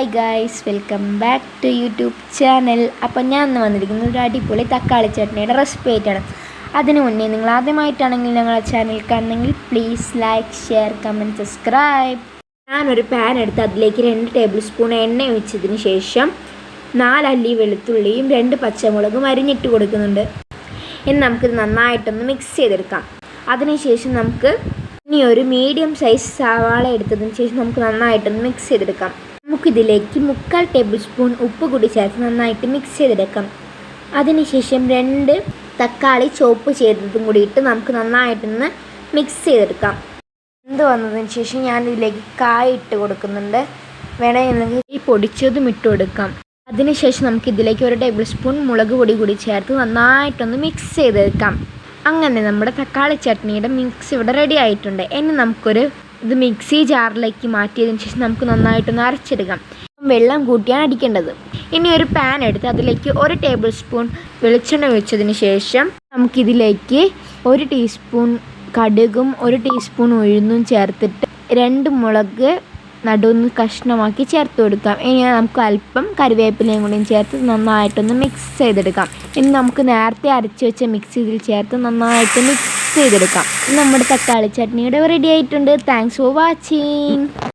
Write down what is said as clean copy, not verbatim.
Hi guys, welcome back to YouTube channel. അപ്പോൾ ഞാൻ ഇന്ന് വന്നിരിക്കുന്നത് ഒരു അടിപൊളി തക്കാളി ചട്നിയുടെ റെസിപ്പി ആയിട്ടാണ്. അതിനു മുന്നേ നിങ്ങൾ ആദ്യമായിട്ടാണെങ്കിൽ ഞങ്ങളുടെ ചാനൽ കാണുന്നെങ്കിൽ please like, share, comment, subscribe. ഞാനൊരു പാൻ എടുത്ത് അതിലേക്ക് 2 ടേബിൾ സ്പൂൺ എണ്ണ ഒഴിച്ചതിന് ശേഷം 4 അല്ലി വെളുത്തുള്ളിയും 2 പച്ചമുളകും അരിഞ്ഞിട്ട് കൊടുക്കുന്നുണ്ട്. ഇനി നമുക്കിത് നന്നായിട്ടൊന്ന് മിക്സ് ചെയ്തെടുക്കാം. അതിനുശേഷം നമുക്ക് ഇനി ഒരു മീഡിയം സൈസ് സവാള എടുത്തതിന് ശേഷം നമുക്ക് നന്നായിട്ടൊന്ന് മിക്സ് ചെയ്തെടുക്കാം. നമുക്കിതിലേക്ക് 3/4 ടേബിൾ സ്പൂൺ ഉപ്പ് കൂടി ചേർത്ത് നന്നായിട്ട് മിക്സ് ചെയ്തെടുക്കാം. അതിനുശേഷം 2 തക്കാളി ചോപ്പ് ചെയ്തതും കൂടി ഇട്ട് നമുക്ക് നന്നായിട്ടൊന്ന് മിക്സ് ചെയ്തെടുക്കാം. എന്ത് വന്നതിന് ശേഷം ഞാനിതിലേക്ക് കായ ഇട്ട് കൊടുക്കുന്നുണ്ട്. വേണമെങ്കിൽ ഈ പൊടിച്ചതും ഇട്ട് കൊടുക്കാം. അതിനുശേഷം നമുക്കിതിലേക്ക് 1 ടേബിൾ സ്പൂൺ മുളക് പൊടി കൂടി ചേർത്ത് നന്നായിട്ടൊന്ന് മിക്സ് ചെയ്തെടുക്കാം. അങ്ങനെ നമ്മുടെ തക്കാളി ചട്നിയുടെ മിക്സ് ഇവിടെ റെഡി ആയിട്ടുണ്ട്. ഇനി നമുക്കൊരു മിക്സി ജാറിലേക്ക് മാറ്റിയതിന് ശേഷം നമുക്ക് നന്നായിട്ടൊന്ന് അരച്ചെടുക്കാം. വെള്ളം കൂട്ടിയാണ് അടിക്കേണ്ടത്. ഇനി ഒരു പാൻ എടുത്ത് അതിലേക്ക് 1 ടേബിൾ സ്പൂൺ വെളിച്ചെണ്ണ ഒഴിച്ചതിന് ശേഷം നമുക്കിതിലേക്ക് 1 ടീസ്പൂൺ കടുകും 1 ടീസ്പൂൺ ഉഴുന്നും ചേർത്തിട്ട് 2 മുളക് നടുവൊന്ന് കഷ്ണമാക്കി ചേർത്ത് കൊടുക്കാം. ഇനി നമുക്ക് അല്പം കറിവേപ്പിലയും കൂടിയും ചേർത്ത് നന്നായിട്ടൊന്ന് മിക്സ് ചെയ്തെടുക്കാം. ഇനി നമുക്ക് നേരത്തെ അരച്ച് വെച്ച മിക്സ് ഇതിൽ ചേർത്ത് നന്നായിട്ട് മിക്സ് ചെയ്തെടുക്കാം. നമ്മുടെ തക്കാളി ചട്നിയുടെ റെഡി ആയിട്ടുണ്ട്. Thanks for watching.